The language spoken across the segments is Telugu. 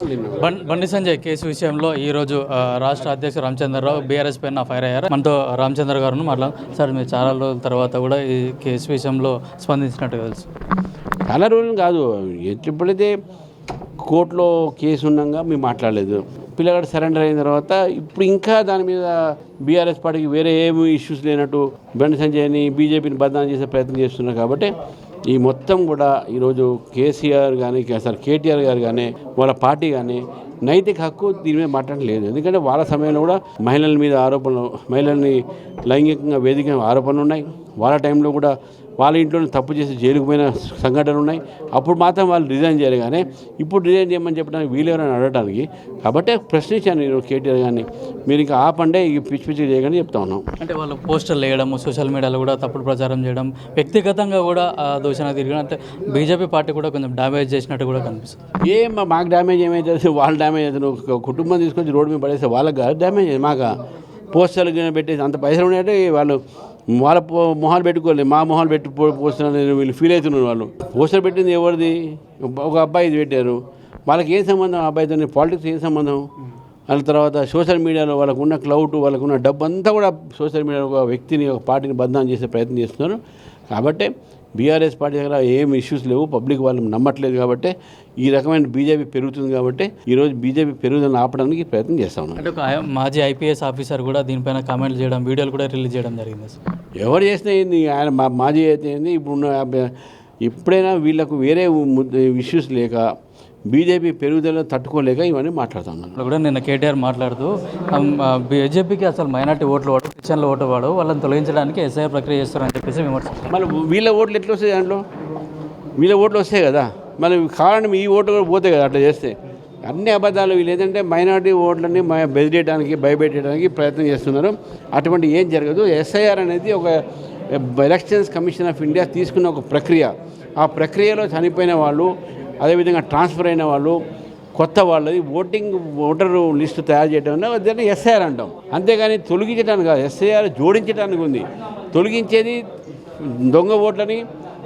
బండి సంజయ్ కేసు విషయంలో ఈరోజు రాష్ట్ర అధ్యక్షుడు రామచంద్రరావు బీఆర్ఎస్ పైన ఫైర్ అయ్యారు. మనతో రామచంద్ర గారు సార్ మీరు చాలా రోజుల తర్వాత కూడా ఈ కేసు విషయంలో స్పందించినట్టు తెలుసు. చాలా రోజులు కాదు, ఎప్పుడైతే కోర్టులో కేసు ఉన్నాగా మేము మాట్లాడలేదు. పిల్లగాడు సరెండర్ అయిన తర్వాత ఇప్పుడు ఇంకా దాని మీద బీఆర్ఎస్ పార్టీకి వేరే ఏమి ఇష్యూస్ లేనట్టు బండి సంజయ్ని బీజేపీని బదనాం చేసే ప్రయత్నం చేస్తున్నారు. కాబట్టి ఈ మొత్తం కూడా ఈరోజు కేసీఆర్ కానీ అసలు కేటీఆర్ గారు కానీ వాళ్ళ పార్టీ కానీ నైతిక హక్కు దీని మీద మాట్లాడలేదు. ఎందుకంటే వాళ్ళ సమయంలో కూడా మహిళల మీద ఆరోపణలు, మహిళల్ని లైంగికంగా వేదిక ఆరోపణలు ఉన్నాయి. వాళ్ళ టైంలో కూడా వాళ్ళ ఇంట్లో తప్పు చేసి జైలుకు పోయిన సంఘటనలు ఉన్నాయి. అప్పుడు మాత్రం వాళ్ళు రిజైన్ చేయాలి, కానీ ఇప్పుడు రిజైన్ చేయమని చెప్పడానికి వీలెవరని అడగడానికి. కాబట్టి ప్రశ్నించాను నేను కేటీఆర్ గారిని, మీరు ఇంకా ఆపండే ఈ పిచ్చి పిచ్చి చేయగానే చెప్తా ఉన్నాం. అంటే వాళ్ళు పోస్టర్లు వేయడం, సోషల్ మీడియాలో కూడా తప్పుడు ప్రచారం చేయడం, వ్యక్తిగతంగా కూడా దూషణ తిరగడం, అంటే బీజేపీ పార్టీ కూడా కొంచెం డ్యామేజ్ చేసినట్టు కూడా కనిపిస్తుంది. మాకు డ్యామేజ్ ఏమైతే వాళ్ళు డ్యామేజ్ అవుతుంది. కుటుంబం తీసుకొచ్చి రోడ్డు మీద పడేస్తే వాళ్ళకి డ్యామేజ్, మాకు పోస్టర్లు పెట్టేసి అంత పైసలు ఉన్నాయంటే వాళ్ళు వాళ్ళ మొహాలు పెట్టుకోలేదు, మా మొహాలు పెట్టి పోస్తున్నారు వీళ్ళు ఫీల్ అవుతున్నారు. వాళ్ళు పోస్టర్ పెట్టింది ఎవరిది? ఒక అబ్బాయి ఇది పెట్టారు. వాళ్ళకి ఏం సంబంధం అబ్బాయితో? పాలిటిక్స్ ఏం సంబంధం? వాళ్ళ తర్వాత సోషల్ మీడియాలో వాళ్ళకు ఉన్న క్లౌడ్, వాళ్ళకు ఉన్న డబ్బు అంతా కూడా సోషల్ మీడియాలో ఒక వ్యక్తిని, ఒక పార్టీని బదనాం చేసే ప్రయత్నం చేస్తున్నారు. కాబట్టి బీఆర్ఎస్ పార్టీ దగ్గర ఏం ఇష్యూస్ లేవు, పబ్లిక్ వాళ్ళు నమ్మట్లేదు. కాబట్టి ఈ రకమైన బీజేపీ పెరుగుతుంది. కాబట్టి ఈరోజు బీజేపీ పెరుగుదలను ఆపడానికి ప్రయత్నం చేస్తా ఉన్నాం. అంటే ఒక మాజీ ఐపీఎస్ ఆఫీసర్ కూడా దీనిపైన కామెంట్లు చేయడం, వీడియోలు కూడా రిలీజ్ చేయడం జరిగింది. ఎవరు చేసినా ఏంది, ఆయన మాజీ అయితే ఏంది, ఇప్పుడున్న ఎప్పుడైనా వీళ్ళకు వేరే ఇష్యూస్ లేక బీజేపీ పెరుగుదల తట్టుకోలేక ఇవన్నీ మాట్లాడుతున్నాను. కూడా నిన్న కేటీఆర్ మాట్లాడుతూ బీజేపీకి అసలు మైనార్టీ ఓట్లు వాడు, క్రిస్టియన్ల ఓటు వాడు, వాళ్ళని తొలగించడానికి ఎస్ఐ ప్రక్రియ చేస్తారని చెప్పేసి విమర్శించారు. మళ్ళీ వీళ్ళ ఓట్లు ఎట్లా వస్తాయి? దాంట్లో వీళ్ళ ఓట్లు వస్తాయి కదా, మళ్ళీ కారణం ఈ ఓట్లు కూడా పోతాయి కదా. అట్లా చేస్తే అన్ని అబద్ధాలు. వీళ్ళు ఏంటంటే మైనార్టీ ఓట్లని బెదిరేయడానికి, భయపెట్టడానికి ప్రయత్నం చేస్తున్నారు. అటువంటి ఏం జరగదు. ఎస్ఐఆర్ అనేది ఒక ఎలక్షన్స్ కమిషన్ ఆఫ్ ఇండియా తీసుకున్న ఒక ప్రక్రియ. ఆ ప్రక్రియలో చనిపోయిన వాళ్ళు, అదేవిధంగా ట్రాన్స్ఫర్ అయిన వాళ్ళు, కొత్త వాళ్ళది ఓటరు లిస్టు తయారు చేయడం దాన్ని ఎస్ఐఆర్ అంటాం. అంతేగాని తొలగించడానికి కాదు, ఎస్ఐఆర్ జోడించడానికి ఉంది. తొలగించేది దొంగ ఓట్లని,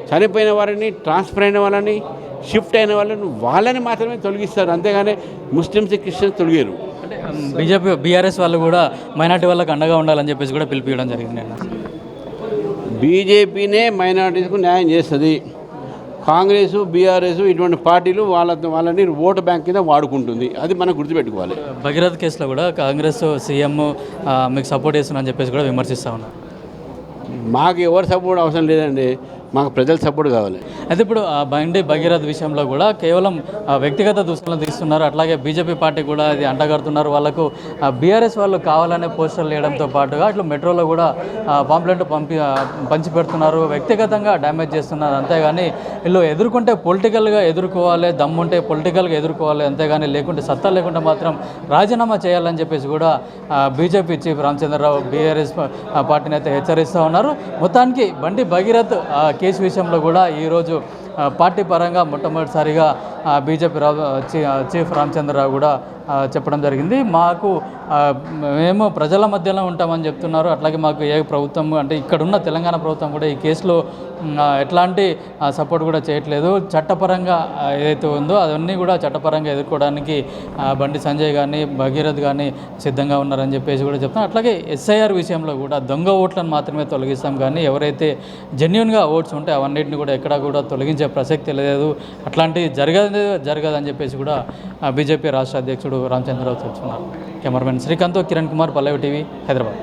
చనిపోయిన వారిని, ట్రాన్స్ఫర్ అయిన వాళ్ళని, షిఫ్ట్ అయిన వాళ్ళని మాత్రమే తొలగిస్తారు. అంతేగాని ముస్లిమ్స్, క్రిస్టియన్స్ తొలగారు. అంటే బీజేపీ బీఆర్ఎస్ వాళ్ళు కూడా మైనార్టీ వాళ్ళకి అండగా ఉండాలని చెప్పేసి కూడా పిలిపించడం జరిగింది. బీజేపీనే మైనార్టీస్కు న్యాయం చేస్తుంది. కాంగ్రెస్, బీఆర్ఎస్ ఇటువంటి పార్టీలు వాళ్ళని ఓటు బ్యాంక్ కింద వాడుకుంటుంది. అది మనం గుర్తుపెట్టుకోవాలి. భగీరథ్ కేసులో కూడా కాంగ్రెస్ సీఎం మీకు సపోర్ట్ చేస్తున్నారని చెప్పేసి కూడా విమర్శిస్తూ ఉన్నారు. మాకు ఎవరు సపోర్ట్ అవసరం లేదండి, మాకు ప్రజల సపోర్ట్ కావాలి. అయితే ఇప్పుడు బండి భగీరథ్ విషయంలో కూడా కేవలం వ్యక్తిగత దుస్తులను తీస్తున్నారు. అట్లాగే బీజేపీ పార్టీ కూడా అది అంటగడుతున్నారు. వాళ్ళకు బీఆర్ఎస్ వాళ్ళు కావాలనే పోస్టర్లు వేయడంతో పాటుగా ఇట్లా మెట్రోలో కూడా పాంప్లెట్ పంచి పెడుతున్నారు, వ్యక్తిగతంగా డ్యామేజ్ చేస్తున్నారు. అంతేగాని వీళ్ళు ఎదుర్కొంటే పొలిటికల్గా ఎదుర్కోవాలి, దమ్ముంటే పొలిటికల్గా ఎదుర్కోవాలి, అంతేగాని లేకుంటే సత్తా లేకుంటే మాత్రం రాజీనామా చేయాలని చెప్పేసి కూడా బీజేపీ చీఫ్ రామచంద్రరావు బీఆర్ఎస్ పార్టీని అయితే హెచ్చరిస్తూ ఉన్నారు. మొత్తానికి బండి భగీరథ్ కేసు విషయంలో కూడా ఈరోజు పార్టీ పరంగా మొట్టమొదటిసారిగా బీజేపీ చీఫ్ రామచంద్రరావు కూడా చెప్పడం జరిగింది. మేము ప్రజల మధ్యలో ఉంటామని చెప్తున్నారు. అట్లాగే మాకు ఏ ప్రభుత్వం అంటే ఇక్కడున్న తెలంగాణ ప్రభుత్వం కూడా ఈ కేసులో ఎట్లాంటి సపోర్ట్ కూడా చేయట్లేదు. చట్టపరంగా ఏదైతే ఉందో అవన్నీ కూడా చట్టపరంగా ఎదుర్కోవడానికి బండి సంజయ్ కానీ భగీరథ్ కానీ సిద్ధంగా ఉన్నారని చెప్పేసి కూడా చెప్తున్నారు. అట్లాగే ఎస్ఐఆర్ విషయంలో కూడా దొంగ ఓట్లను మాత్రమే తొలగిస్తాం, కానీ ఎవరైతే జెన్యున్గా ఓట్స్ ఉంటే అవన్నిటిని కూడా ఎక్కడా కూడా తొలగించే ప్రసక్తి లేదు, అట్లాంటివి జరగదని చెప్పేసి కూడా బీజేపీ రాష్ట్ర అధ్యక్షుడు రామచంద్రరావు చెప్తున్నారు. కెమెరామెన్ శ్రీకాంత్, కిరణ్ కుమార్, పల్లవి టీవీ, హైదరాబాద్.